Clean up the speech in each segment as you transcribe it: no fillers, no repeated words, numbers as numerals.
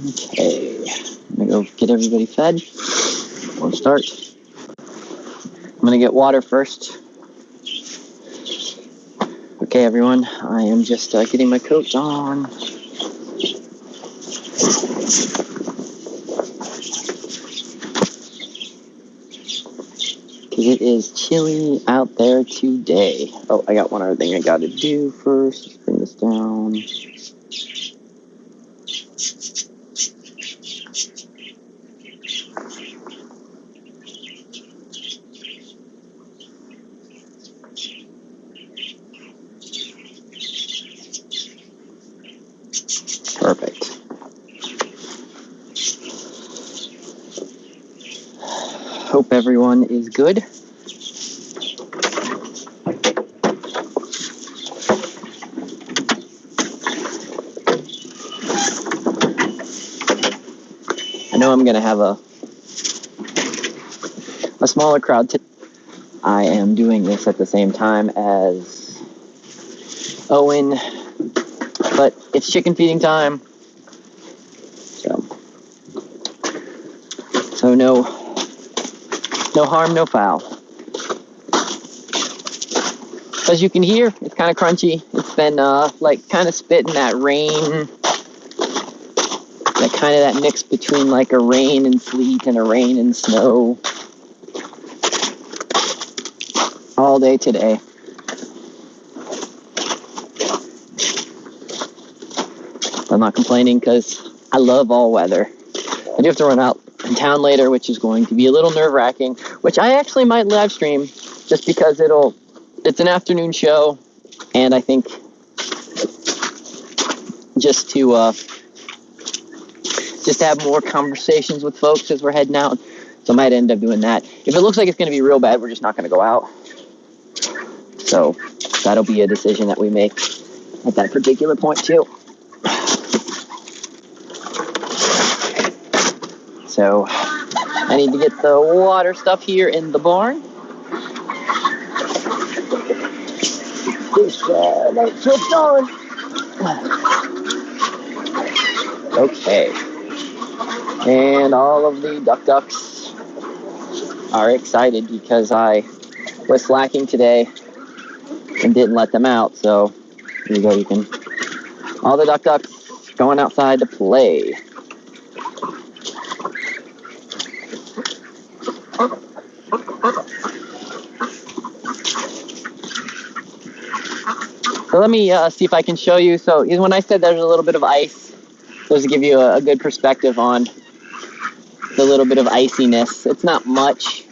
Okay, I'm gonna go get everybody fed. We'll start. I'm gonna get water first. Okay, everyone, I am just getting my coat on. Because it is chilly out there today. Oh, I got one other thing I gotta do first. Just bring this down. Perfect. Hope everyone is good. I know I'm going to have a smaller crowd today. I am doing this at the same time as Owen, but it's chicken feeding time. So no harm, no foul. As you can hear, it's kind of crunchy. It's been kind of spitting that rain, that mix between like a rain and sleet and a rain and snow all day today. I'm not complaining because I love all weather. I do have to run out in town later, which is going to be a little nerve-wracking, which I actually might live stream just because it's an afternoon show, and I think just to have more conversations with folks as we're heading out. So I might end up doing that. If it looks like it's going to be real bad, we're just not going to go out. So that'll be a decision that we make at that particular point too. So I need to get the water stuff here in the barn. This light switched on. Okay. And all of the ducks are excited because I was slacking today and didn't let them out. So here you go. All the ducks going outside to play. So let me see if I can show you. So when I said there's a little bit of ice, just to give you a good perspective on the little bit of iciness. It's not much.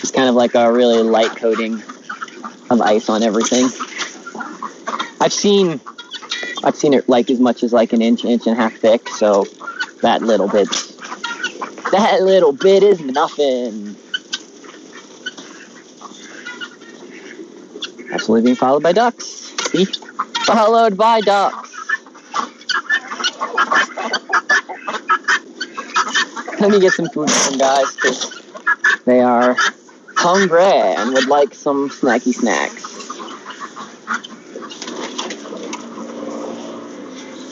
It's kind of like a really light coating of ice on everything. I've seen it like as much as like an inch and a half thick. So that little bit is nothing. Absolutely being followed by ducks. See? Followed by ducks. Let me get some food for them guys because they are hungry and would like some snacky snacks.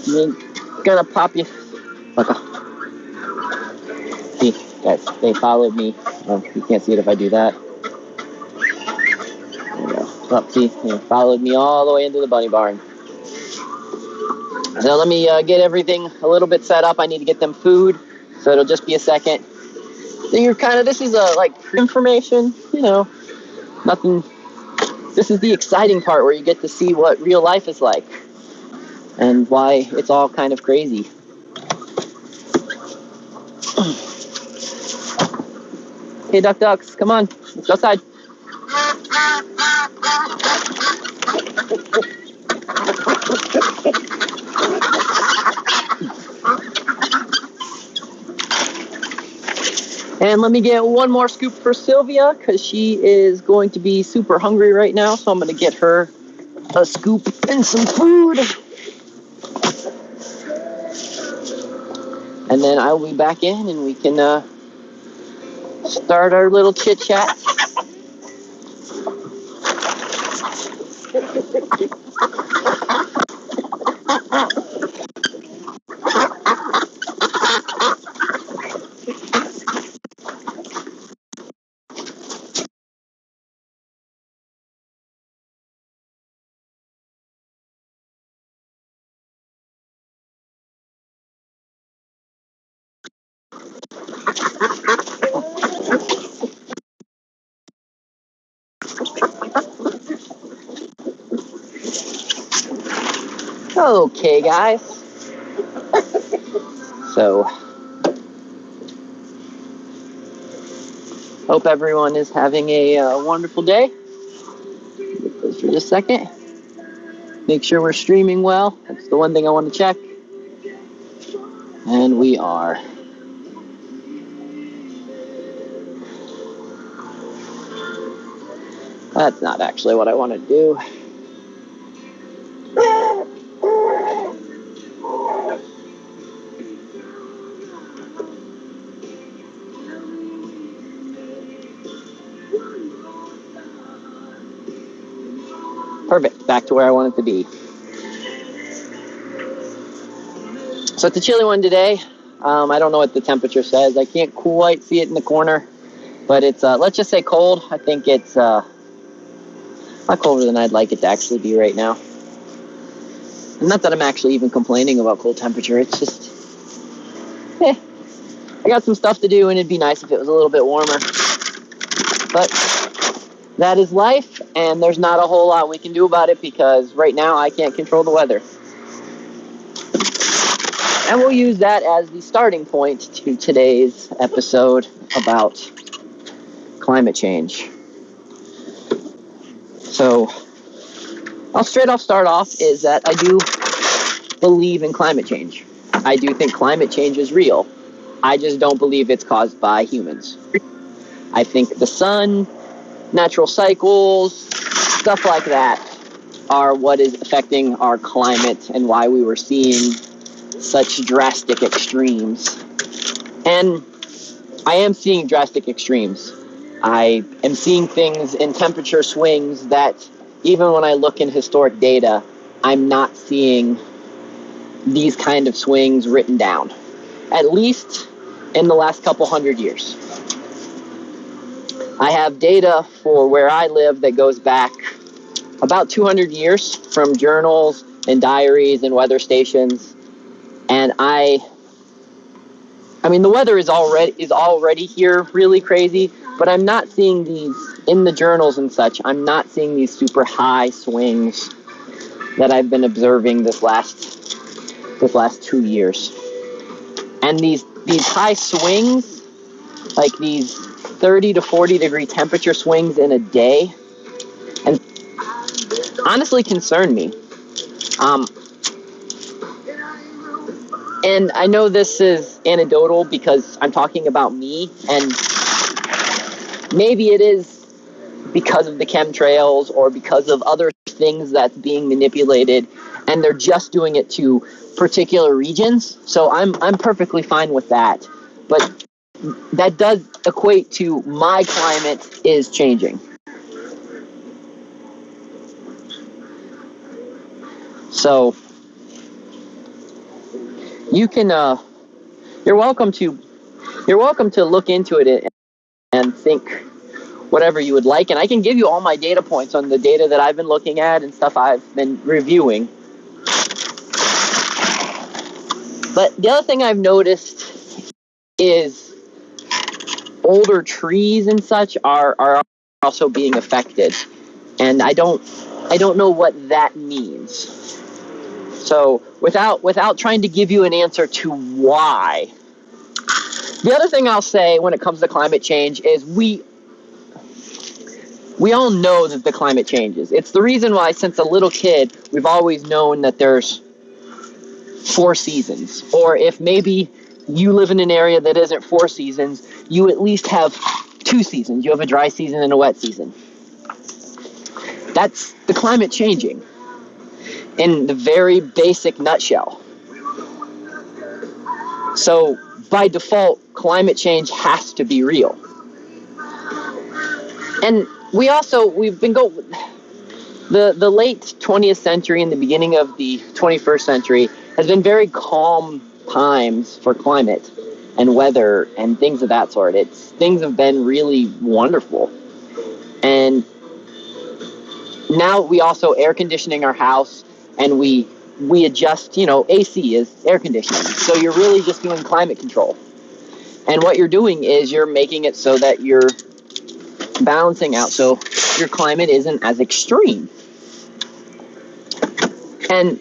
I'm gonna pop you. Okay. See, guys, they followed me. Oh, you can't see it if I do that. There we go. Oh, see, they followed me all the way into the bunny barn. So let me get everything a little bit set up. I need to get them food, so it'll just be a second. So this is information, nothing. This is the exciting part where you get to see what real life is like and why it's all kind of crazy. Hey, ducks, come on, let's go outside. And let me get one more scoop for Sylvia because she is going to be super hungry right now. So I'm going to get her a scoop and some food. And then I'll be back in and we can start our little chit chat. Okay, guys. So, hope everyone is having a wonderful day. Pause for just a second. Make sure we're streaming well. That's the one thing I want to check. And we are. That's not actually what I want to do. Perfect. Back to where I want it to be. So it's a chilly one today. I don't know what the temperature says. I can't quite see it in the corner. But it's, let's just say cold. I think it's a lot colder than I'd like it to actually be right now. And not that I'm actually even complaining about cold temperature. It's just, I got some stuff to do, and it'd be nice if it was a little bit warmer. But that is life, and there's not a whole lot we can do about it because right now I can't control the weather. And we'll use that as the starting point to today's episode about climate change. So, I'll straight off start off is that I do believe in climate change. I do think climate change is real. I just don't believe it's caused by humans. I think the sun, natural cycles, stuff like that are what is affecting our climate and why we were seeing such drastic extremes. And I am seeing drastic extremes. I am seeing things in temperature swings that even when I look in historic data, I'm not seeing these kind of swings written down, at least in the last couple hundred years. I have data for where I live that goes back about 200 years from journals and diaries and weather stations. And I mean, the weather is already here really crazy, but I'm not seeing these in the journals and such. I'm not seeing these super high swings that I've been observing this last 2 years. And these high swings, like these 30 to 40 degree temperature swings in a day, and honestly concern me. And I know this is anecdotal because I'm talking about me, and maybe it is because of the chemtrails or because of other things that's being manipulated, and they're just doing it to particular regions. So I'm perfectly fine with that. But that does equate to my climate is changing. So you can you're welcome to look into it and think whatever you would like, and I can give you all my data points on the data that I've been looking at and stuff I've been reviewing. But the other thing I've noticed is older trees and such are also being affected, and I don't know what that means. So without trying to give you an answer to why, the other thing I'll say when it comes to climate change is we all know that the climate changes. It's the reason why since a little kid we've always known that there's 4 seasons, or if maybe you live in an area that isn't 4 seasons, you at least have 2 seasons. You have a dry season and a wet season. That's the climate changing in the very basic nutshell. So by default, climate change has to be real. And we've been the late 20th century and the beginning of the 21st century has been very calm times for climate and weather and things of that sort. Things have been really wonderful. And now we also air conditioning our house, and we adjust, AC is air conditioning. So you're really just doing climate control. And what you're doing is you're making it so that you're balancing out so your climate isn't as extreme. And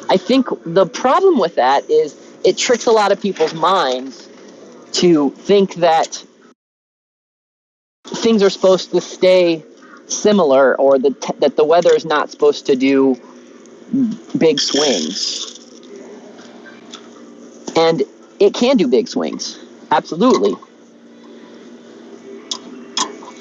I think the problem with that is it tricks a lot of people's minds to think that things are supposed to stay similar, or that the weather is not supposed to do big swings. And it can do big swings, absolutely.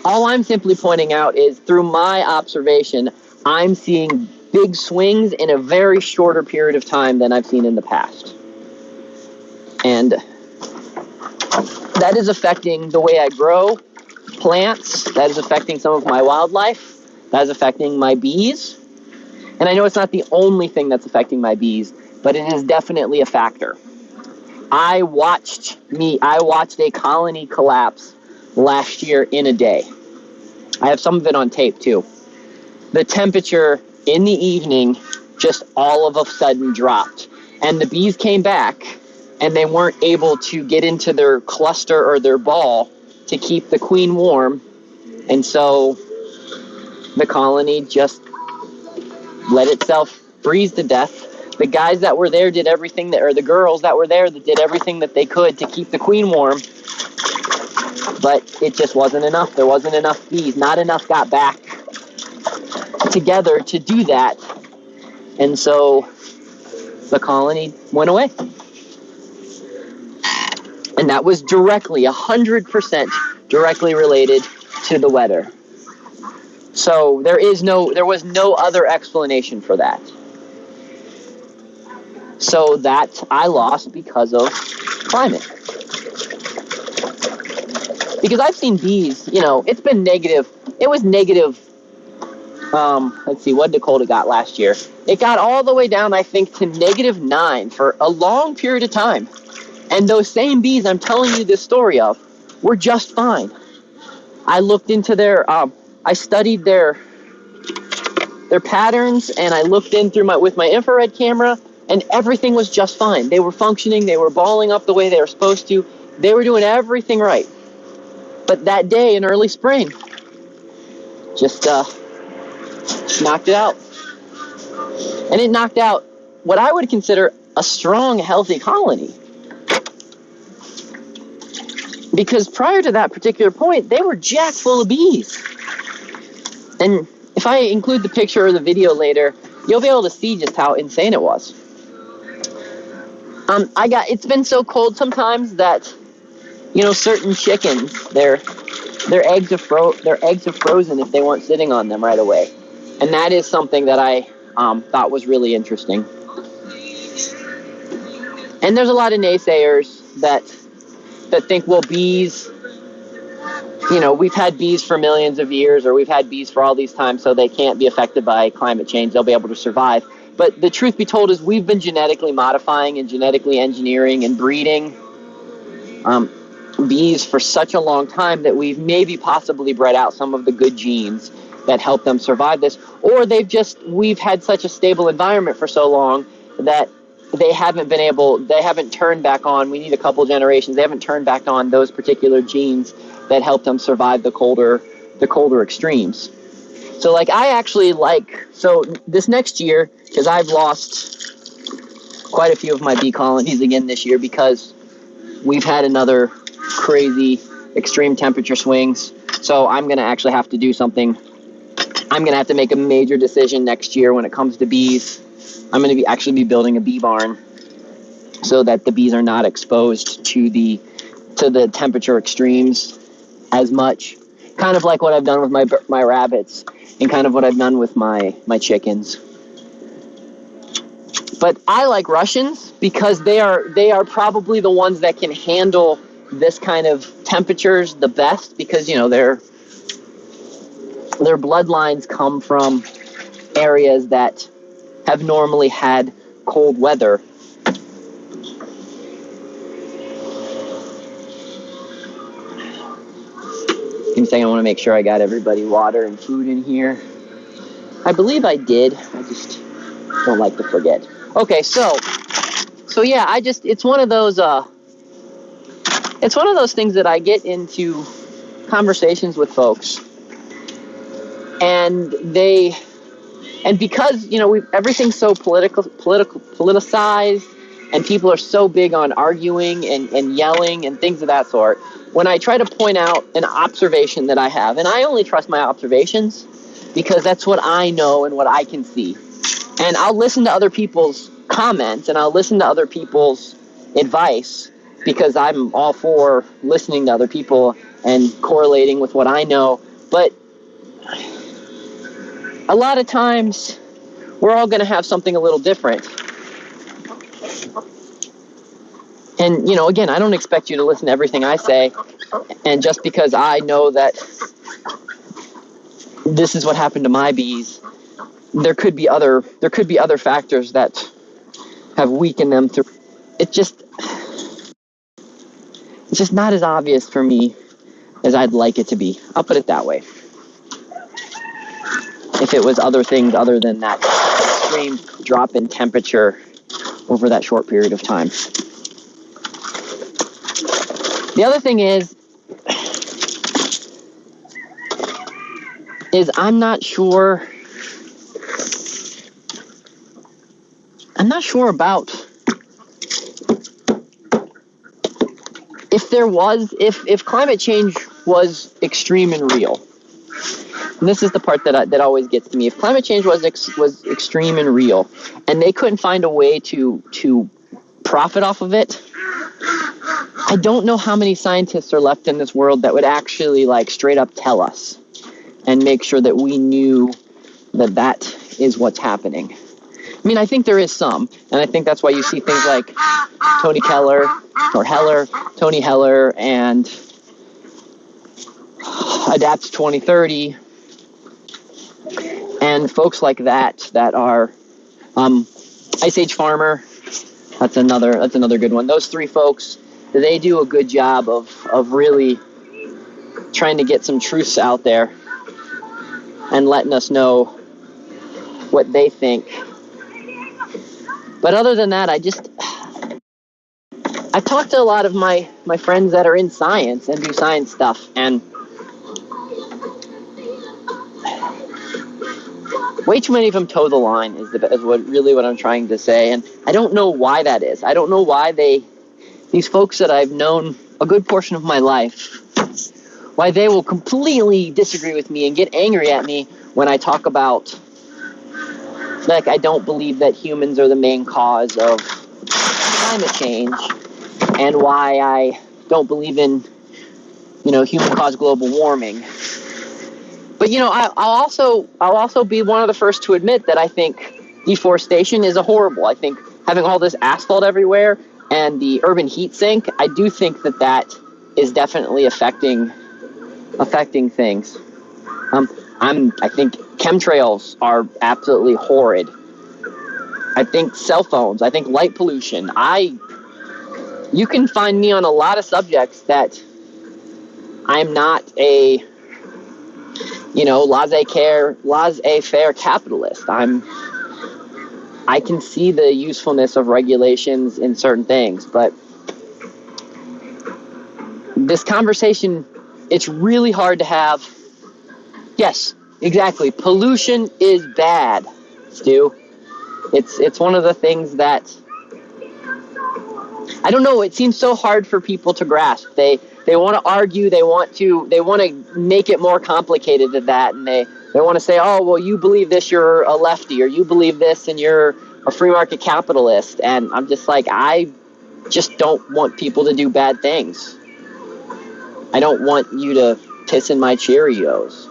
All I'm simply pointing out is, through my observation, I'm seeing big swings in a very shorter period of time than I've seen in the past. And that is affecting the way I grow plants. That is affecting some of my wildlife. That is affecting my bees. And I know it's not the only thing that's affecting my bees, but it is definitely a factor. I watched a colony collapse last year in a day. I have some of it on tape too. The temperature in the evening just all of a sudden dropped, and the bees came back, and they weren't able to get into their cluster or their ball to keep the queen warm, and so the colony just let itself freeze to death. The guys that were there did everything that, or the girls that were there that did everything that they could to keep the queen warm, but it just wasn't enough. There wasn't enough bees. Not enough got back together to do that, and so the colony went away. And that was directly, 100% directly related to the weather. So there was no other explanation for that. So that I lost because of climate. Because I've seen bees, it's been negative. It was negative, let's see, what Dakota got last year. It got all the way down, I think, to -9 for a long period of time. And those same bees I'm telling you this story of were just fine. I looked into I studied their patterns, and I looked in with my infrared camera, and everything was just fine. They were functioning, they were balling up the way they were supposed to. They were doing everything right. But that day in early spring, just knocked it out. And it knocked out what I would consider a strong, healthy colony. Because prior to that particular point, they were jack full of bees. And if I include the picture or the video later, you'll be able to see just how insane it was. It's been so cold sometimes that, certain chickens, their eggs have frozen if they weren't sitting on them right away. And that is something that I thought was really interesting. And there's a lot of naysayers that think, well, bees, we've had bees for millions of years, or we've had bees for all these times, so they can't be affected by climate change. They'll be able to survive. But the truth be told is we've been genetically modifying and genetically engineering and breeding bees for such a long time that we've maybe possibly bred out some of the good genes that help them survive this. Or we've had such a stable environment for so long that they haven't turned back on. We need a couple generations. They haven't turned back on those particular genes that help them survive the colder extremes. So so this next year, because I've lost quite a few of my bee colonies again this year because we've had another crazy extreme temperature swings. So I'm going to actually have to do something. I'm going to have to make a major decision next year when it comes to bees. I'm going to be building a bee barn so that the bees are not exposed to the temperature extremes as much. Kind of like what I've done with my rabbits, and kind of what I've done with my chickens. But I like Russians because they are probably the ones that can handle this kind of temperatures the best, because their bloodlines come from areas that have normally had cold weather. Give me a second, I want to make sure I got everybody water and food in here. I believe I did. I just don't like to forget. Okay, so yeah, it's one of those it's one of those things that I get into conversations with folks, and because everything's so politicized, and people are so big on arguing and yelling and things of that sort. When I try to point out an observation that I have, and I only trust my observations because that's what I know and what I can see, and I'll listen to other people's comments and I'll listen to other people's advice because I'm all for listening to other people and correlating with what I know. But a lot of times we're all going to have something a little different. And, again, I don't expect you to listen to everything I say. And just because I know that this is what happened to my bees, there could be other factors that have weakened them through. It's just not as obvious for me as I'd like it to be. I'll put it that way. If it was other things other than that extreme drop in temperature over that short period of time. The other thing is I'm not sure about if climate change was extreme and real. And this is the part that always gets to me. If climate change was extreme and real, and they couldn't find a way to profit off of it, I don't know how many scientists are left in this world that would actually straight up tell us and make sure that we knew that is what's happening. I mean, I think there is some, and I think that's why you see things like Tony Heller, and Adapt 2030, and folks like that are Ice Age Farmer. That's another good one. Those three folks, they do a good job of really trying to get some truths out there and letting us know what they think. But other than that, I talk to a lot of my friends that are in science and do science stuff, and way too many of them toe the line is what I'm trying to say. And I don't know why that is. I don't know why these folks that I've known a good portion of my life, why they will completely disagree with me and get angry at me when I talk about, I don't believe that humans are the main cause of climate change, and why I don't believe in, human-caused global warming. But, I'll also be one of the first to admit that I think deforestation is horrible. I think having all this asphalt everywhere and the urban heat sink, I do think that is definitely affecting things. I think chemtrails are absolutely horrid. I think cell phones, I think light pollution. You can find me on a lot of subjects that I'm not a laissez-faire capitalist. I can see the usefulness of regulations in certain things, but this conversation, it's really hard to have. Yes, exactly. Pollution is bad, Stu. It's one of the things that I don't know. It seems so hard for people to grasp. They want to argue. They want to make it more complicated than that, and they want to say, oh, well, you believe this, you're a lefty, or you believe this, and you're a free market capitalist. And I'm just I just don't want people to do bad things. I don't want you to piss in my Cheerios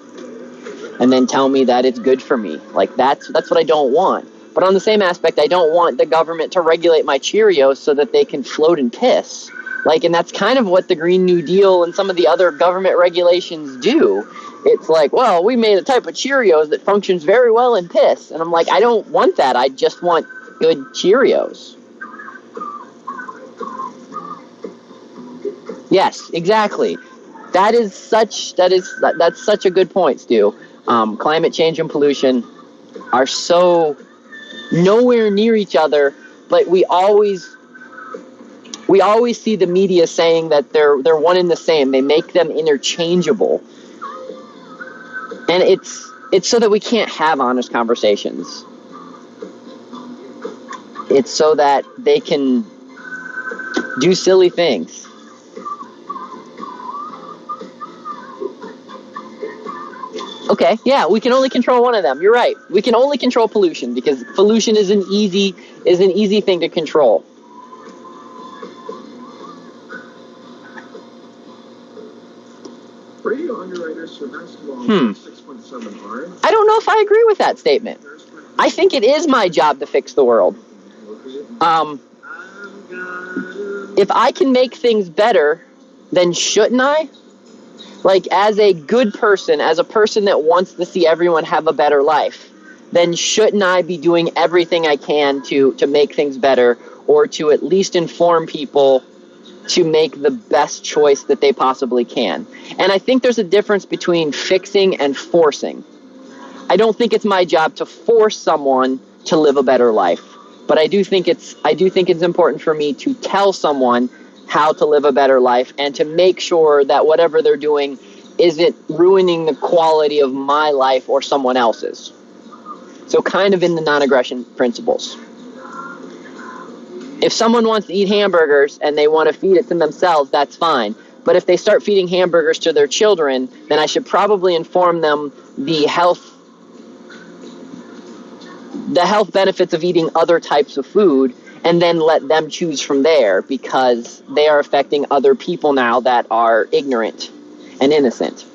and then tell me that it's good for me. That's what I don't want. But on the same aspect, I don't want the government to regulate my Cheerios so that they can float and piss. And that's kind of what the Green New Deal and some of the other government regulations do. It's well, we made a type of Cheerios that functions very well in piss. And I'm I don't want that. I just want good Cheerios. Yes, exactly. That's such a good point, Stu. Climate change and pollution are so nowhere near each other, but we always We always see the media saying that they're one and the same. They make them interchangeable. And it's so that we can't have honest conversations. It's so that they can do silly things. Okay, yeah, we can only control one of them. You're right. We can only control pollution because pollution is an easy thing to control. Radio underwriters for basketball 6.7 I don't know if I agree with that statement. I think it is my job to fix the world. If I can make things better, then shouldn't I? Like, as a good person, as a person that wants to see everyone have a better life, then shouldn't I be doing everything I can to make things better, or to at least inform people to make the best choice that they possibly can? And I think there's a difference between fixing and forcing. I don't think it's my job to force someone to live a better life, but I do think it's important for me to tell someone how to live a better life and to make sure that whatever they're doing isn't ruining the quality of my life or someone else's. So kind of in the non-aggression principles. If someone wants to eat hamburgers and they want to feed it to themselves, that's fine. But if they start feeding hamburgers to their children, then I should probably inform them the health benefits of eating other types of food, and then let them choose from there, because they are affecting other people now that are ignorant and innocent.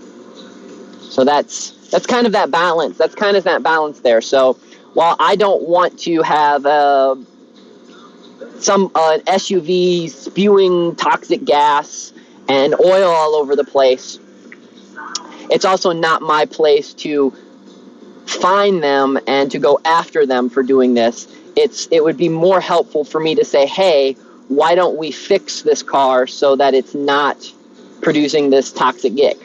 So that's kind of that balance. That's kind of that balance there. So while I don't want to have some SUV spewing toxic gas and oil all over the place, it's also not my place to find them and to go after them for doing this. It would be more helpful for me to say, hey, why don't we fix this car so that it's not producing this toxic gick?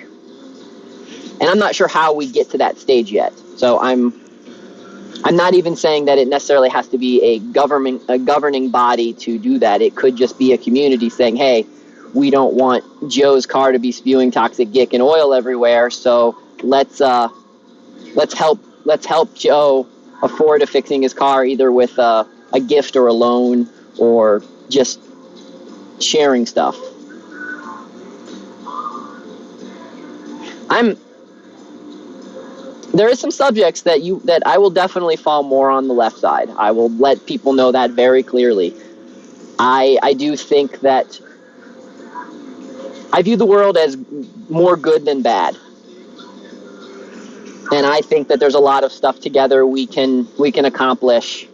And I'm not sure how we get to that stage yet. So I'm not even saying that it necessarily has to be a governing body to do that. It could just be a community saying, hey, we don't want Joe's car to be spewing toxic gick and oil everywhere, so let's help Joe afford to fixing his car, either with a gift or a loan, or just sharing stuff. There is some subjects that I will definitely fall more on the left side. I will let people know that very clearly. I do think that I view the world as more good than bad. And I think that there's a lot of stuff together we can accomplish.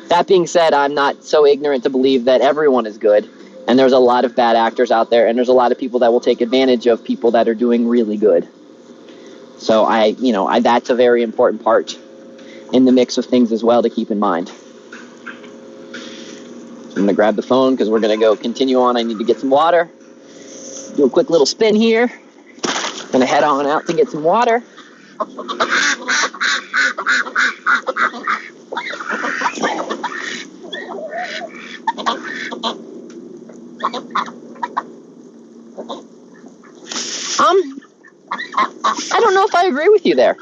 That being said, I'm not so ignorant to believe that everyone is good, and there's a lot of bad actors out there, and there's a lot of people that will take advantage of people that are doing really good. So that's a very important part in the mix of things as well to keep in mind. I'm going to grab the phone because we're going to go continue on. I need to get some water. Do a quick little spin here. Going to head on out to get some water. I don't know if I agree with you there.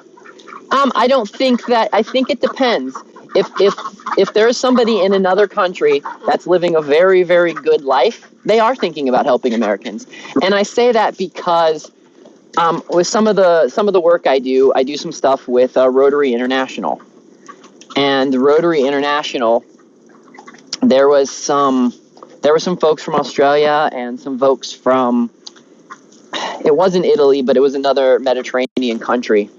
I think it depends. If there's somebody in another country that's living a very, very good life, they are thinking about helping Americans. And I say that because with some of the work I do some stuff with Rotary International. And Rotary International, there was some folks from Australia and some folks from, it wasn't Italy, but it was another Mediterranean country,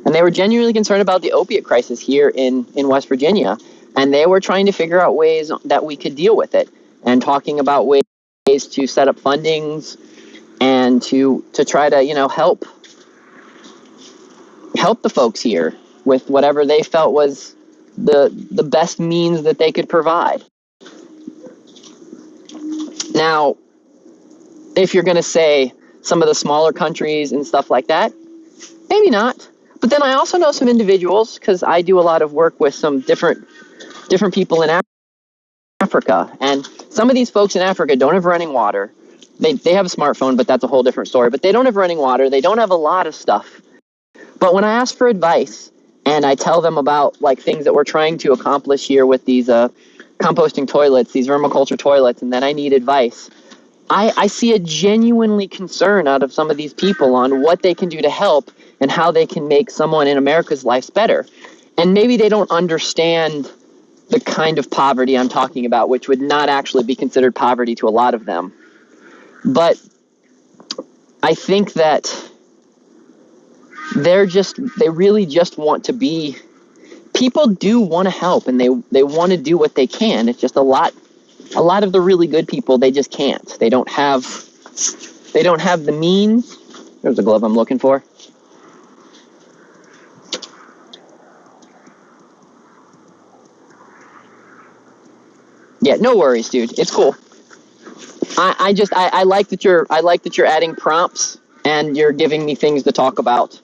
and they were genuinely concerned about the opiate crisis here in West Virginia, and they were trying to figure out ways that we could deal with it, and talking about ways to set up fundings and to try to help the folks here with whatever they felt was the best means that they could provide. Now, if you're going to say some of the smaller countries and stuff like that, maybe not. But then I also know some individuals, because I do a lot of work with some different people in Africa, Africa. And some of these folks in Africa don't have running water. They have a smartphone, but that's a whole different story. But they don't have running water. They don't have a lot of stuff. But when I ask for advice and I tell them about like things that we're trying to accomplish here with these composting toilets, these vermiculture toilets, and then I need advice, I see a genuinely concern out of some of these people on what they can do to help and how they can make someone in America's lives better. And maybe they don't understand the kind of poverty I'm talking about, which would not actually be considered poverty to a lot of them. But I think that they really just want to be, people do want to help and they want to do what they can. It's just a lot of the really good people, they just can't. They don't have the means. There's the glove I'm looking for. Yeah, no worries, dude. It's cool. I like that you're adding prompts and you're giving me things to talk about.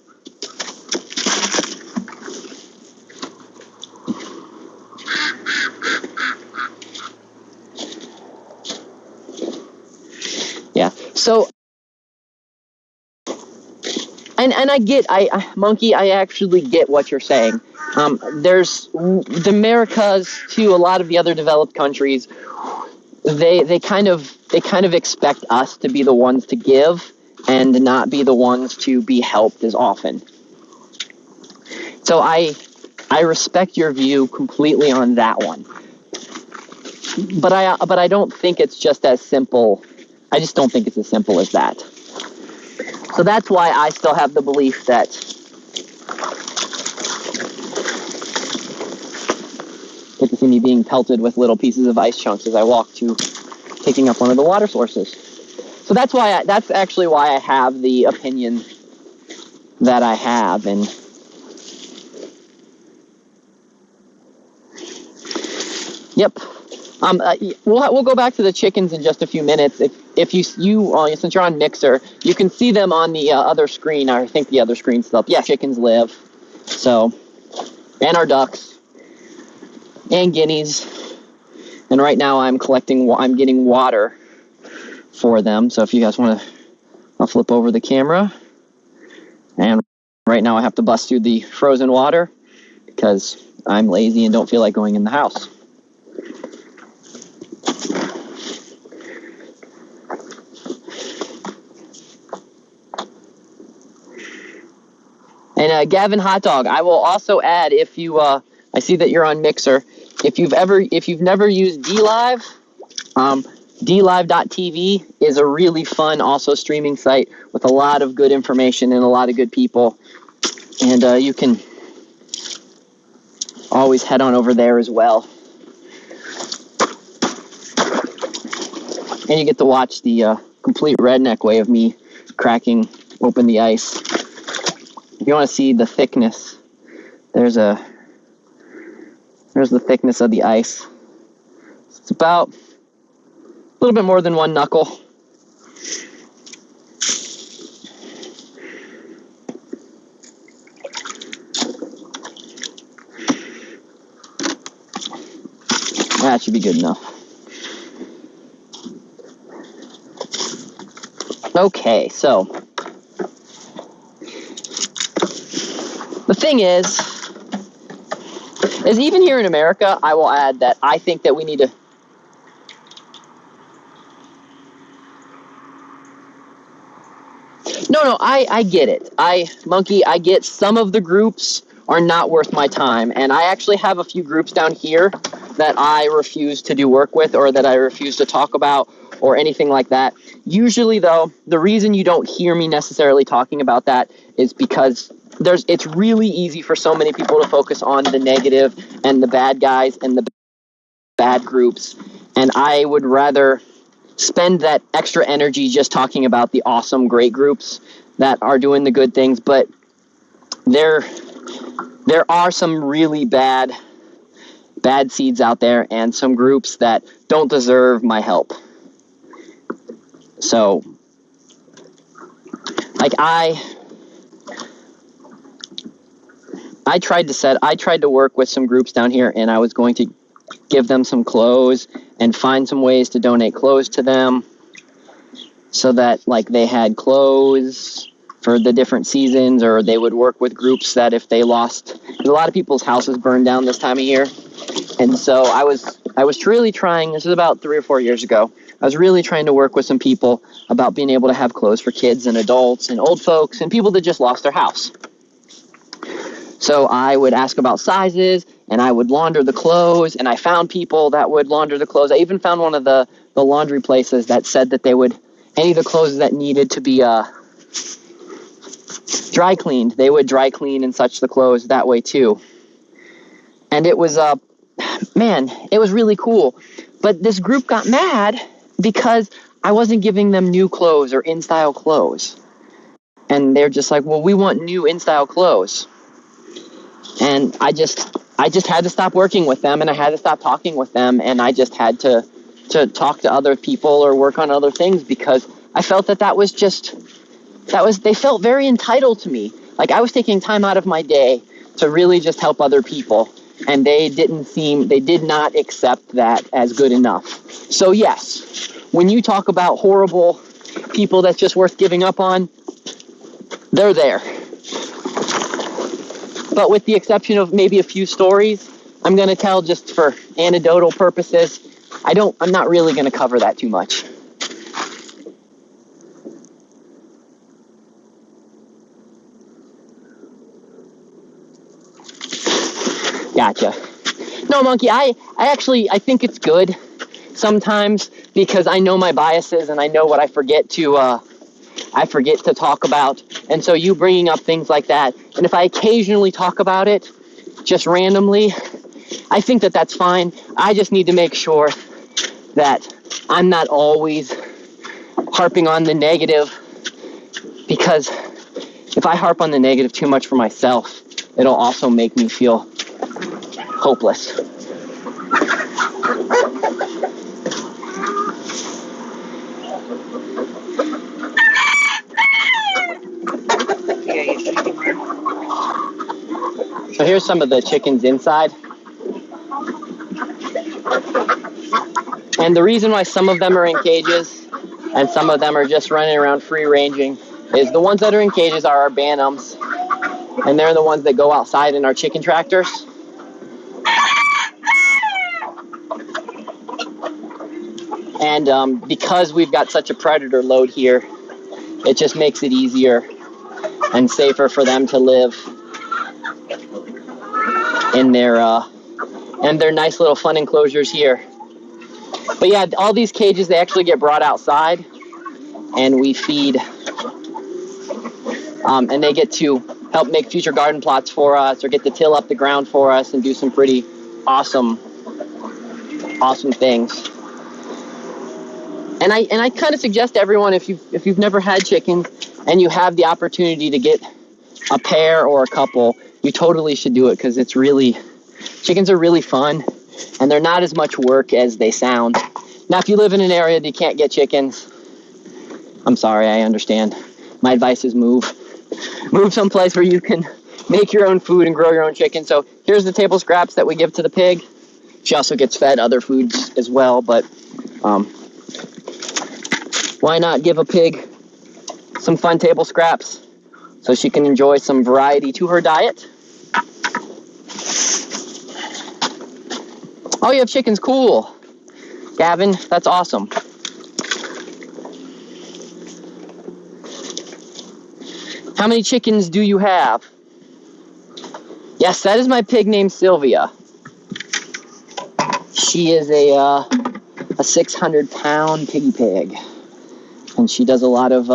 Yeah. So and I get Monkey, I actually get what you're saying. There's the Americas to a lot of the other developed countries. They kind of expect us to be the ones to give and not be the ones to be helped as often. So I respect your view completely on that one. But I don't think it's just as simple. I just don't think it's as simple as that. So that's why I still have the belief that get to see me being pelted with little pieces of ice chunks as I walk to picking up one of the water sources. So that's actually why I have the opinion that I have. And yep. We'll go back to the chickens in just a few minutes. If you since you're on Mixer, you can see them on the other screen. I think the other screen's still up. Yeah, chickens live. So, and our ducks and guineas. And right now I'm getting water for them. So if you guys want to, I'll flip over the camera. And right now I have to bust through the frozen water because I'm lazy and don't feel like going in the house. And Gavin Hot Dog, I will also add, if you, I see that you're on Mixer. If you've never used DLive, DLive.tv is a really fun, also streaming site with a lot of good information and a lot of good people. And you can always head on over there as well. And you get to watch the complete redneck way of me cracking open the ice. If you want to see the thickness, there's the thickness of the ice. It's about a little bit more than one knuckle. That should be good enough. Okay, so the thing is even here in America, I will add that I think that we need to. No, I get it. Monkey, I get some of the groups are not worth my time. And I actually have a few groups down here that I refuse to do work with or that I refuse to talk about or anything like that. Usually, though, the reason you don't hear me necessarily talking about that is because it's really easy for so many people to focus on the negative and the bad guys and the bad groups. And I would rather spend that extra energy just talking about the awesome, great groups that are doing the good things. But there are some really bad seeds out there and some groups that don't deserve my help. So, like I tried to work with some groups down here, and I was going to give them some clothes and find some ways to donate clothes to them so that like they had clothes for the different seasons, or they would work with groups that if they lost, because a lot of people's houses burned down this time of year. And so I was truly trying, this is about 3 or 4 years ago, I was really trying to work with some people about being able to have clothes for kids and adults and old folks and people that just lost their house. So I would ask about sizes, and I would launder the clothes, and I found people that would launder the clothes. I even found one of the laundry places that said that they would, any of the clothes that needed to be dry cleaned, they would dry clean and such the clothes that way too. And it was, it was really cool. But this group got mad because I wasn't giving them new clothes or in-style clothes. And they're just like, well, we want new in-style clothes. And I just had to stop working with them, and I had to stop talking with them, and I just had to talk to other people or work on other things, because I felt that they felt very entitled to me. Like I was taking time out of my day to really just help other people, and they did not accept that as good enough. So yes, when you talk about horrible people that's just worth giving up on, they're there. But with the exception of maybe a few stories I'm going to tell just for anecdotal purposes, I'm not really going to cover that too much. Gotcha. No, Monkey, I think it's good sometimes, because I know my biases and I know what I forget to talk about. And so you bringing up things like that, and if I occasionally talk about it just randomly, I think that that's fine. I just need to make sure that I'm not always harping on the negative, because if I harp on the negative too much for myself, it'll also make me feel hopeless. So here's some of the chickens inside. And the reason why some of them are in cages and some of them are just running around free ranging is the ones that are in cages are our Bantams, and they're the ones that go outside in our chicken tractors. And because we've got such a predator load here, it just makes it easier and safer for them to live in their nice little fun enclosures here. But yeah, all these cages, they actually get brought outside, and we feed, and they get to help make future garden plots for us, or get to till up the ground for us and do some pretty awesome things. And I kind of suggest to everyone, if you've never had chickens and you have the opportunity to get a pair or a couple, you totally should do it, because chickens are really fun, and they're not as much work as they sound. Now, if you live in an area that you can't get chickens, I'm sorry, I understand. My advice is move someplace where you can make your own food and grow your own chicken. So here's the table scraps that we give to the pig. She also gets fed other foods as well, but why not give a pig some fun table scraps so she can enjoy some variety to her diet? Oh, you have chickens, cool. Gavin, that's awesome. How many chickens do you have? Yes, that is my pig named Sylvia. She is a 600-pound piggy pig, and she does a lot of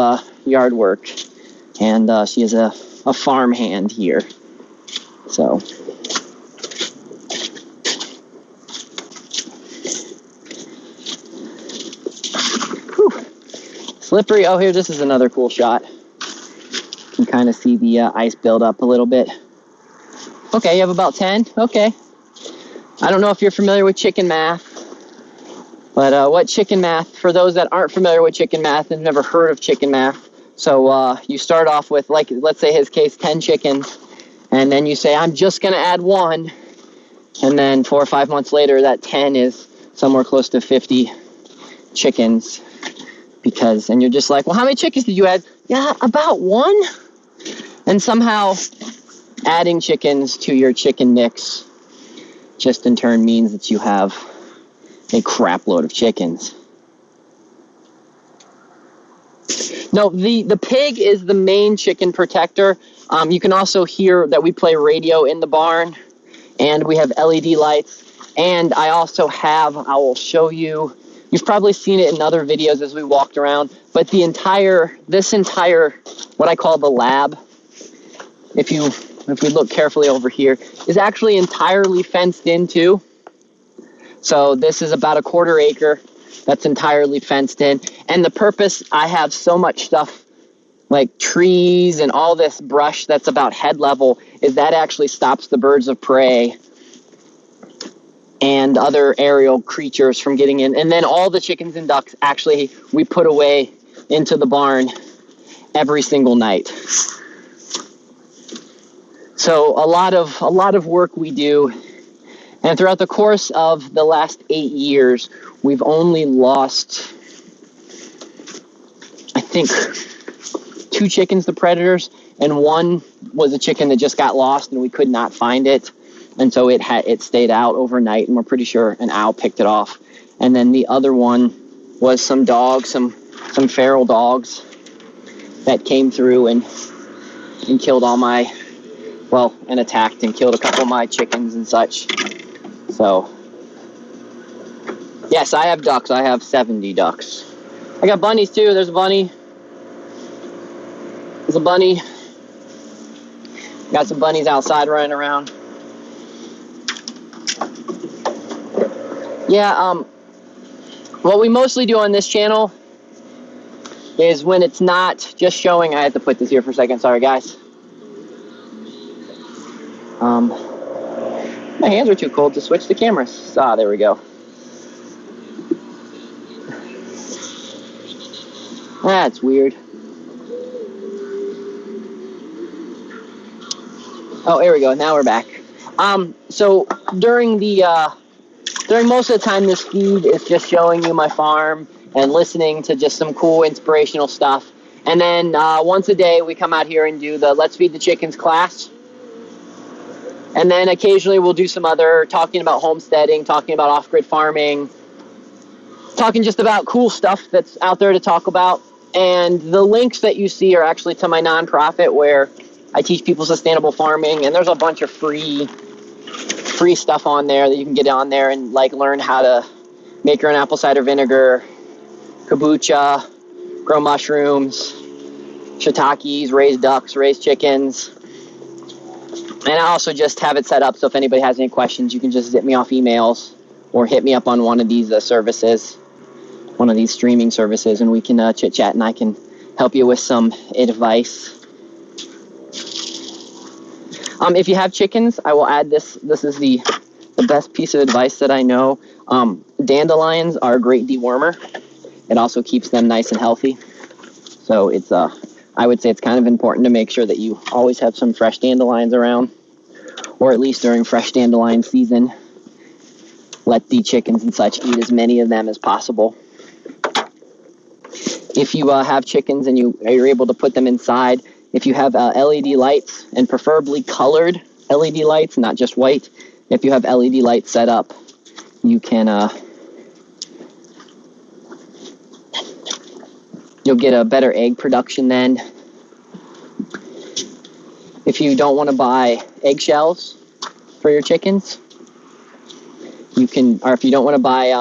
yard work, and she is a farm hand here. So. Slippery. Oh, here, this is another cool shot. You can kind of see the ice build up a little bit. Okay, you have about 10? Okay. I don't know if you're familiar with chicken math, but what chicken math, for those that aren't familiar with chicken math and never heard of chicken math, so you start off with, like, let's say his case, 10 chickens, and then you say, I'm just going to add 1, And then 4 or 5 months later, that 10 is somewhere close to 50 chickens. And you're just like, well, how many chickens did you add? Yeah, about 1. And somehow adding chickens to your chicken mix just in turn means that you have a crap load of chickens. No, the pig is the main chicken protector. You can also hear that we play radio in the barn, and we have LED lights. And I will show you, you've probably seen it in other videos as we walked around, but this entire, what I call the lab, if we look carefully over here, is actually entirely fenced in too. So this is about a 1/4 acre that's entirely fenced in. And the purpose, I have so much stuff like trees and all this brush that's about head level, is that actually stops the birds of prey and other aerial creatures from getting in. And then all the chickens and ducks, actually, we put away into the barn every single night. So a lot of work we do. And throughout the course of the last 8 years, we've only lost, I think, 2 chickens to predators, and 1 was a chicken that just got lost and we could not find it. And so it stayed out overnight, and we're pretty sure an owl picked it off. And then the other one was some dogs, some feral dogs that came through and killed and attacked and killed a couple of my chickens and such. So, yes, I have ducks. I have 70 ducks. I got bunnies too. There's a bunny. There's a bunny. Got some bunnies outside running around. Yeah, what we mostly do on this channel is when it's not just showing, I have to put this here for a second, sorry guys. My hands are too cold to switch the cameras. There we go. That's weird. Oh, here we go, now we're back. So during most of the time, this feed is just showing you my farm and listening to just some cool inspirational stuff. And then once a day, we come out here and do the Let's Feed the Chickens class. And then occasionally we'll do some other talking about homesteading, talking about off-grid farming, talking just about cool stuff that's out there to talk about. And the links that you see are actually to my nonprofit where I teach people sustainable farming, and there's a bunch of free stuff on there that you can get on there and like learn how to make your own apple cider vinegar, kombucha, grow mushrooms, shiitakes, raise ducks, raise chickens. And I also just have it set up so if anybody has any questions, you can just zip me off emails or hit me up on one of these services, one of these streaming services, and we can chit chat and I can help you with some advice. If you have chickens, I will add this. This is the best piece of advice that I know. Dandelions are a great dewormer. It also keeps them nice and healthy. So I would say it's kind of important to make sure that you always have some fresh dandelions around, or at least during fresh dandelion season. Let the chickens and such eat as many of them as possible. If you have chickens and you're able to put them inside, if you have LED lights, and preferably colored LED lights, not just white, if you have LED lights set up, you can you'll get a better egg production then. If you don't want to buy eggshells for your chickens, you can, or if you don't want to buy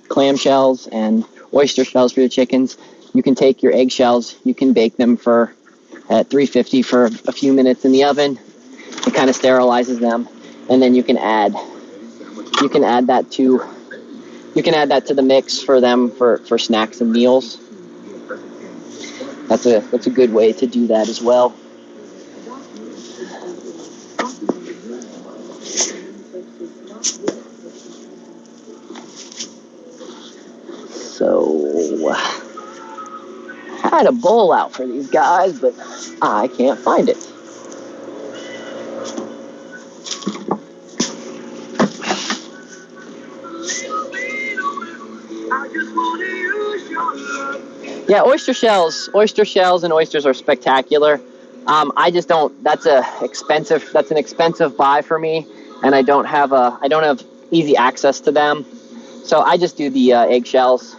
clam shells and oyster shells for your chickens, you can take your eggshells, you can bake them at 350 for a few minutes in the oven. It kind of sterilizes them, and then you can add that to the mix for them for snacks and meals. That's a good way to do that as well. So I had a bowl out for these guys, but I can't find it. Yeah, oyster shells and oysters are spectacular. I just don't. That's an expensive buy for me, and I don't have easy access to them. So I just do the eggshells.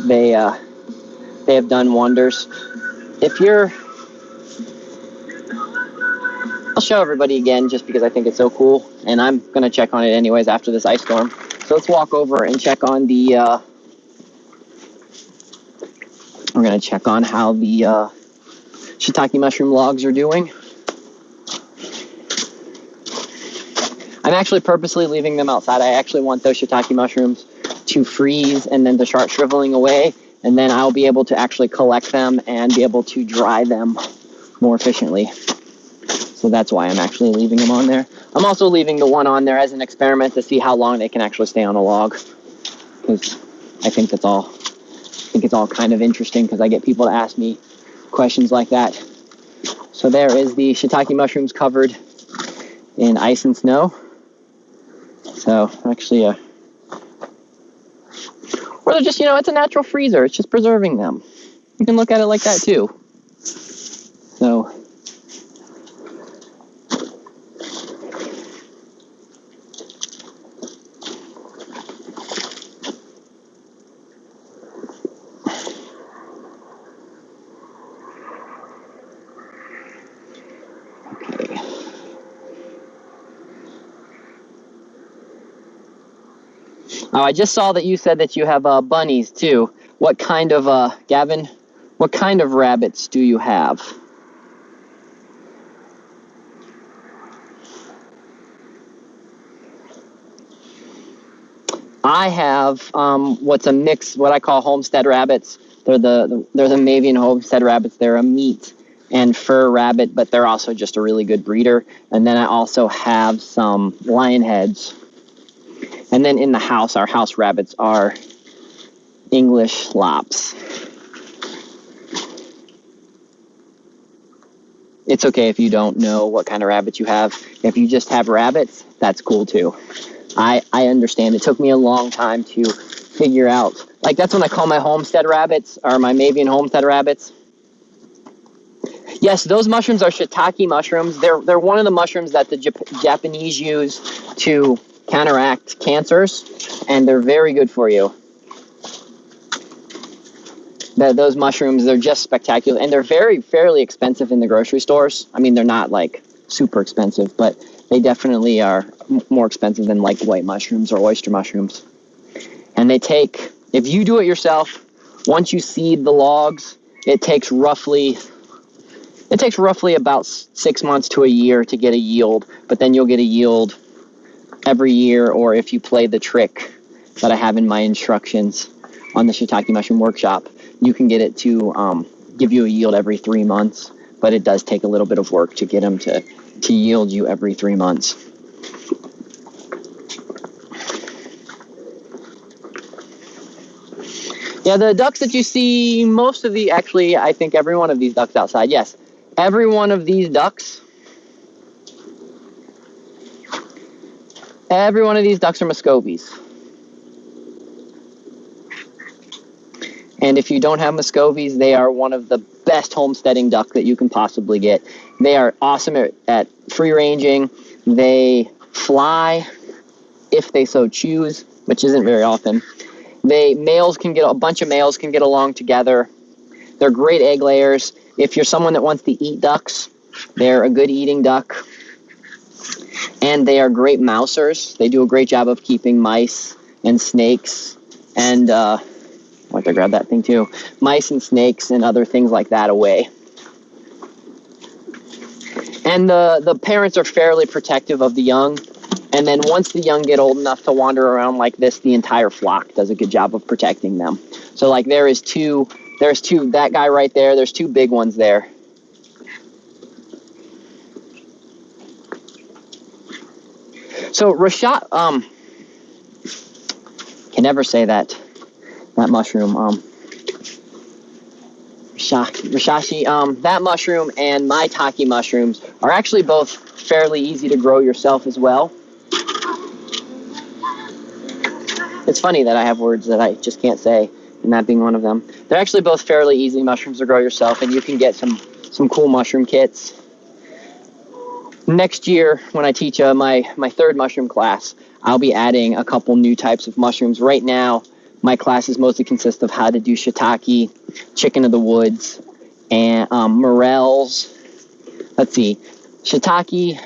They have done wonders. I'll show everybody again just because I think it's so cool, and I'm gonna check on it anyways after this ice storm. So let's walk over and check on the. We're gonna check on how the shiitake mushroom logs are doing. I'm actually purposely leaving them outside. I actually want those shiitake mushrooms to freeze and then to start shriveling away, and then I'll be able to actually collect them and be able to dry them more efficiently. So that's why I'm actually leaving them on there. I'm also leaving the one on there as an experiment to see how long they can actually stay on a log, because I think it's all kind of interesting, because I get people to ask me questions like that. So there is the shiitake mushrooms covered in ice and snow. So actually, or they're just, it's a natural freezer. It's just preserving them. You can look at it like that too. So. Oh, I just saw that you said that you have bunnies too. What kind of, Gavin, what kind of rabbits do you have? I have what I call homestead rabbits. They're the Mavian homestead rabbits. They're a meat and fur rabbit, but they're also just a really good breeder. And then I also have some lion heads. And then in the house, our house rabbits are English lops. It's okay if you don't know what kind of rabbits you have. If you just have rabbits, that's cool too. I understand. It took me a long time to figure out. Like, that's what I call my homestead rabbits, or my Mavian homestead rabbits. Yes, those mushrooms are shiitake mushrooms. They're one of the mushrooms that the Japanese use to counteract cancers, and they're very good for you. Those mushrooms, they're just spectacular, and they're fairly expensive in the grocery stores. I mean, they're not like super expensive, but they definitely are more expensive than like white mushrooms or oyster mushrooms. And if you do it yourself, once you seed the logs, it takes roughly about 6 months to a year to get a yield, but then you'll get a yield every year, or if you play the trick that I have in my instructions on the Shiitake Mushroom Workshop, you can get it to give you a yield every 3 months, but it does take a little bit of work to get them to yield you every 3 months. Yeah, the ducks that you see, I think every one of these ducks outside, yes. Every one of these ducks are Muscovies. And if you don't have Muscovies, they are one of the best homesteading duck that you can possibly get. They are awesome at free ranging. They fly if they so choose, which isn't very often. A bunch of males can get along together. They're great egg layers. If you're someone that wants to eat ducks, they're a good eating duck. And they are great mousers. They do a great job of keeping mice and snakes and, I want to grab that thing too, mice and snakes and other things like that away. And the parents are fairly protective of the young. And then once the young get old enough to wander around like this, the entire flock does a good job of protecting them. So like there's two, that guy right there, there's two big ones there. So Rashad, can never say that mushroom, Rishashi, that mushroom and maitake mushrooms are actually both fairly easy to grow yourself as well. It's funny that I have words that I just can't say. and that being one of them. They're actually both fairly easy mushrooms to grow yourself, and you can get some cool mushroom kits. Next year, when I teach my third mushroom class, I'll be adding a couple new types of mushrooms. Right now, my classes mostly consist of how to do shiitake, chicken of the woods, and morels. Let's see, shiitake,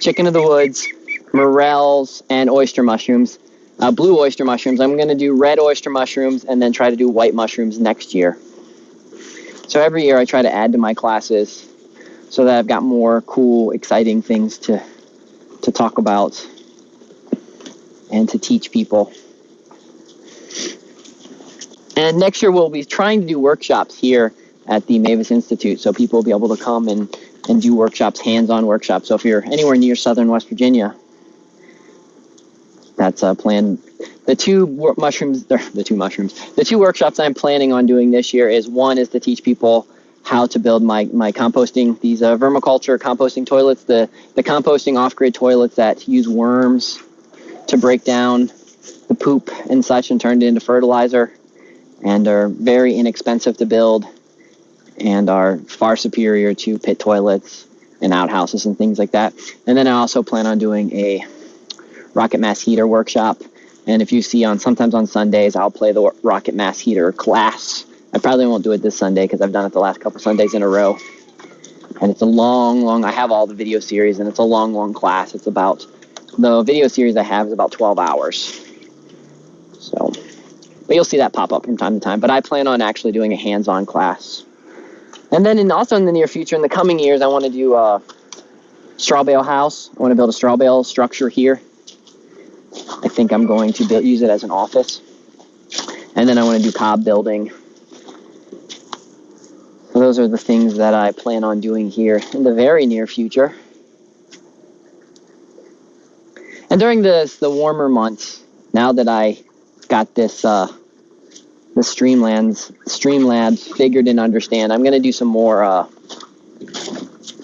chicken of the woods, morels, and oyster mushrooms. Blue oyster mushrooms. I'm going to do red oyster mushrooms and then try to do white mushrooms next year. So every year I try to add to my classes so that I've got more cool, exciting things to talk about and to teach people. And next year we'll be trying to do workshops here at the Mavis Institute, so people will be able to come and do workshops, hands-on workshops. So if you're anywhere near southern West Virginia, that's a plan. The two workshops I'm planning on doing this year is, one is to teach people how to build my composting, these vermiculture composting toilets, the composting off-grid toilets that use worms to break down the poop and such and turn it into fertilizer, and are very inexpensive to build and are far superior to pit toilets and outhouses and things like that. And then I also plan on doing a rocket mass heater workshop. And if you see sometimes on Sundays, I'll play the rocket mass heater class. I probably won't do it this Sunday because I've done it the last couple Sundays in a row. And it's a long, I have all the video series, and it's a long class. The video series I have is about 12 hours. So, but you'll see that pop up from time to time. But I plan on actually doing a hands-on class. And then also in the near future, in the coming years, I want to do a straw bale house. I want to build a straw bale structure here. I think I'm going to use it as an office. And then I want to do cob building. So those are the things that I plan on doing here in the very near future. And during the warmer months, now that I got this the Streamlabs figured and understand, I'm going to do some more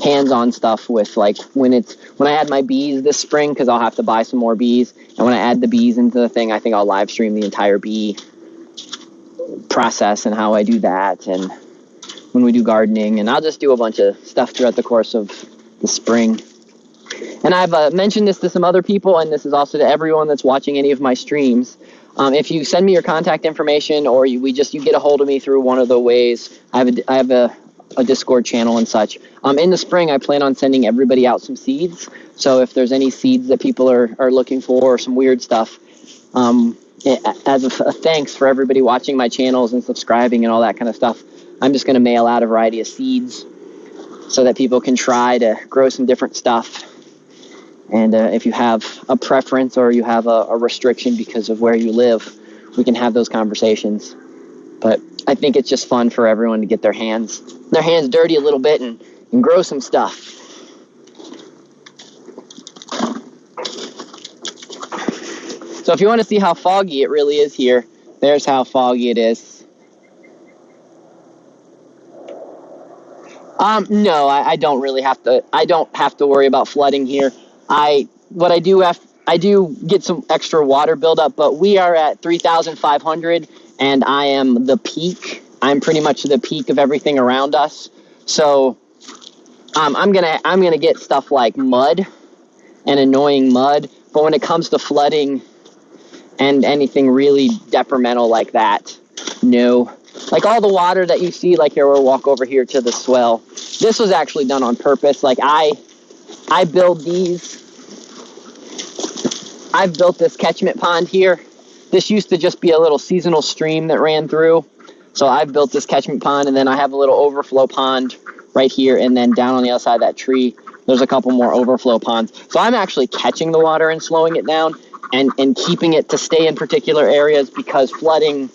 hands-on stuff with, like, when I add my bees this spring, because I'll have to buy some more bees, and when I add the bees into the thing, I think I'll live stream the entire bee process and how I do that, and when we do gardening, and I'll just do a bunch of stuff throughout the course of the spring. And I've mentioned this to some other people, and this is also to everyone that's watching any of my streams. If you send me your contact information, or you get a hold of me through one of the ways, I have a Discord channel and such. In the spring, I plan on sending everybody out some seeds. So if there's any seeds that people are looking for, or some weird stuff, as a thanks for everybody watching my channels and subscribing and all that kind of stuff, I'm just going to mail out a variety of seeds so that people can try to grow some different stuff. And if you have a preference or you have a restriction because of where you live, we can have those conversations. But I think it's just fun for everyone to get their hands dirty a little bit and grow some stuff. So if you want to see how foggy it really is here, there's how foggy it is. No, I don't really have to. I don't have to worry about flooding here. I do get some extra water buildup, but we are at 3,500, and I am the peak. I'm pretty much the peak of everything around us. So I'm gonna get stuff like mud and annoying mud. But when it comes to flooding and anything really detrimental like that, no. Like all the water that you see, like here, we'll walk over here to the swell. This was actually done on purpose. Like I build these. I've built this catchment pond here. This used to just be a little seasonal stream that ran through. So I've built this catchment pond, and then I have a little overflow pond right here, and then down on the other side of that tree, there's a couple more overflow ponds. So I'm actually catching the water and slowing it down and keeping it to stay in particular areas, because flooding,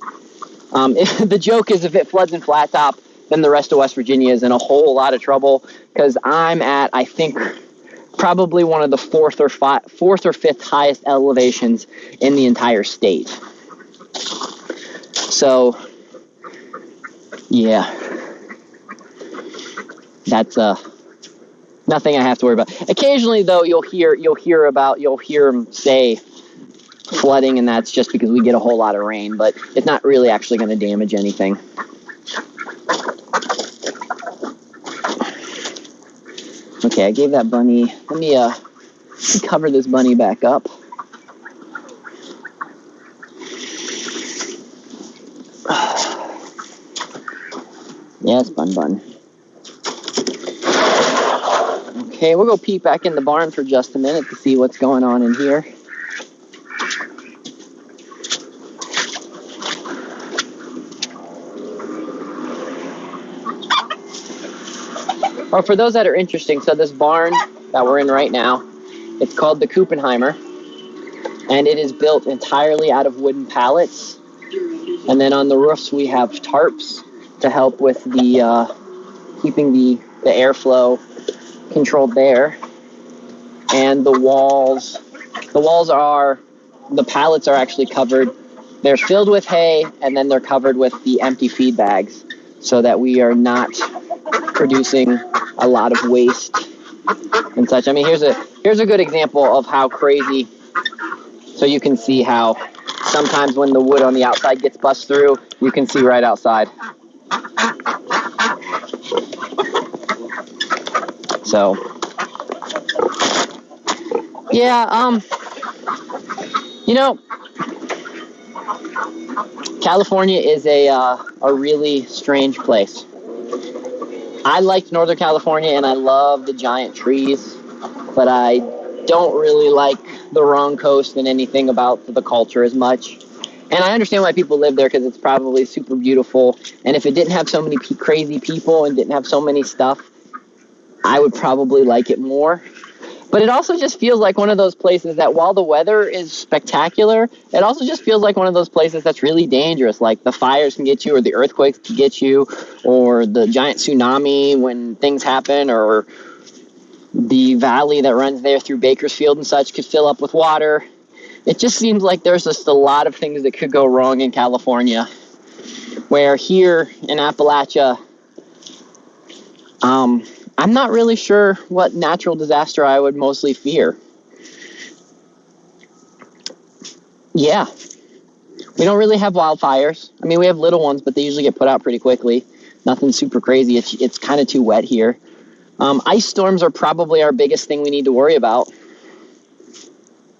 the joke is if it floods in Flat Top, then the rest of West Virginia is in a whole lot of trouble, because I'm at, I think, probably one of the fourth or fifth highest elevations in the entire state. So, yeah, that's nothing I have to worry about. Occasionally, though, you'll hear them say flooding, and that's just because we get a whole lot of rain, but it's not really actually going to damage anything. Okay, I gave that bunny, let me cover this bunny back up. Yes, Bun. Okay, we'll go peek back in the barn for just a minute to see what's going on in here. Or for those that are interested, so this barn that we're in right now, it's called the Kuppenheimer, and it is built entirely out of wooden pallets. And then on the roofs we have tarps to help with the keeping the airflow controlled there. And the pallets are actually covered. They're filled with hay, and then they're covered with the empty feed bags so that we are not producing a lot of waste and such. I mean, here's a good example of how crazy. So you can see how sometimes when the wood on the outside gets bust through, you can see right outside. So, yeah, California is a really strange place. I liked Northern California, and I love the giant trees, but I don't really like the wrong coast and anything about the culture as much. And I understand why people live there, because it's probably super beautiful. And if it didn't have so many crazy people and didn't have so many stuff, I would probably like it more. But it also just feels like one of those places that while the weather is spectacular, it also just feels like one of those places that's really dangerous. Like the fires can get you, or the earthquakes can get you, or the giant tsunami when things happen, or the valley that runs there through Bakersfield and such could fill up with water. It just seems like there's just a lot of things that could go wrong in California, where here in Appalachia, I'm not really sure what natural disaster I would mostly fear. Yeah. We don't really have wildfires. I mean, we have little ones, but they usually get put out pretty quickly. Nothing super crazy. It's kind of too wet here. Ice storms are probably our biggest thing we need to worry about.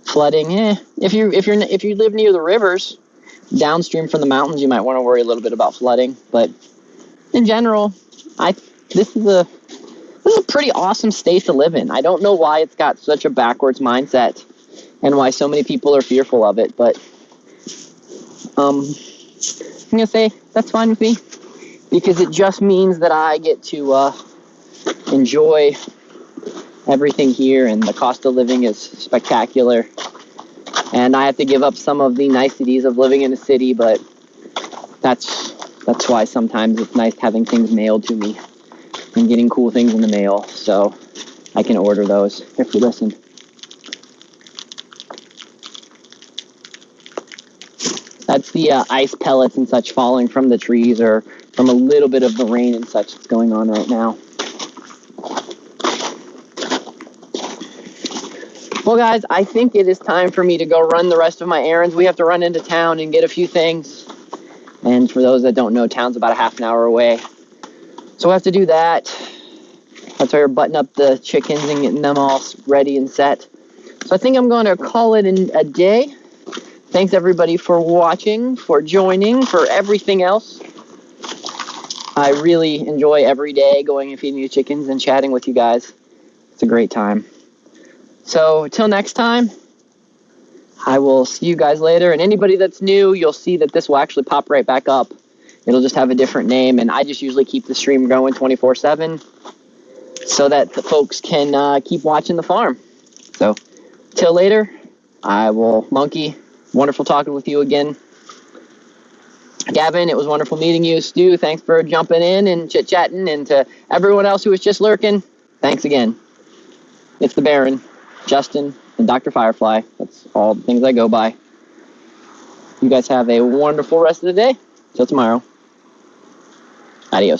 Flooding, if you live near the rivers, downstream from the mountains, you might want to worry a little bit about flooding. But in general, this is a pretty awesome state to live in. I don't know why it's got such a backwards mindset and why so many people are fearful of it, but I'm going to say that's fine with me, because it just means that I get to enjoy everything here, and the cost of living is spectacular. And I have to give up some of the niceties of living in a city, but that's why sometimes it's nice having things mailed to me and getting cool things in the mail, so I can order those if you listen. That's the ice pellets and such falling from the trees, or from a little bit of the rain and such that's going on right now. Well, guys, I think it is time for me to go run the rest of my errands. We have to run into town and get a few things. And for those that don't know, town's about a half an hour away. So we have to do that. That's why we're buttoning up the chickens and getting them all ready and set. So I think I'm going to call it a day. Thanks, everybody, for watching, for joining, for everything else. I really enjoy every day going and feeding the chickens and chatting with you guys. It's a great time. So, till next time, I will see you guys later. And anybody that's new, you'll see that this will actually pop right back up. It'll just have a different name, and I just usually keep the stream going 24/7 so that the folks can keep watching the farm. So, till later, I will monkey. Wonderful talking with you again. Gavin, it was wonderful meeting you. Stu, thanks for jumping in and chit-chatting. And to everyone else who was just lurking, thanks again. It's the Baron, Justin, and Dr. Firefly. That's all the things I go by. You guys have a wonderful rest of the day. Till tomorrow. Adios.